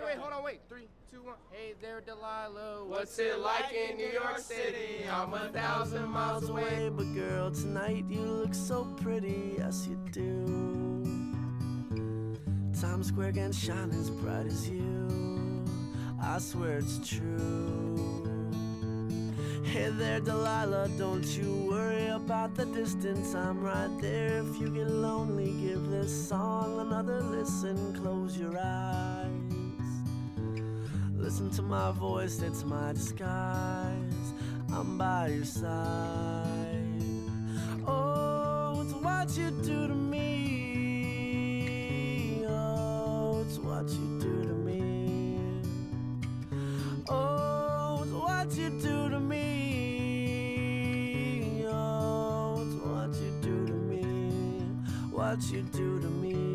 wait, hold on, wait. 3, 2, 1. Hey there, Delilah. What's it like in New York City? I'm 1,000 miles away. But girl, tonight you look so pretty, yes you do. Times Square can shine as bright as you, I swear it's true. Hey there, Delilah, don't you worry about the distance, I'm right there. If you get lonely, give this song another listen. Close your eyes, listen to my voice, it's my disguise. I'm by your side. Oh, it's what you do to me. Oh, it's what you do to me. Oh, it's what you do to me. Oh, it's what you do to me. What you do to me.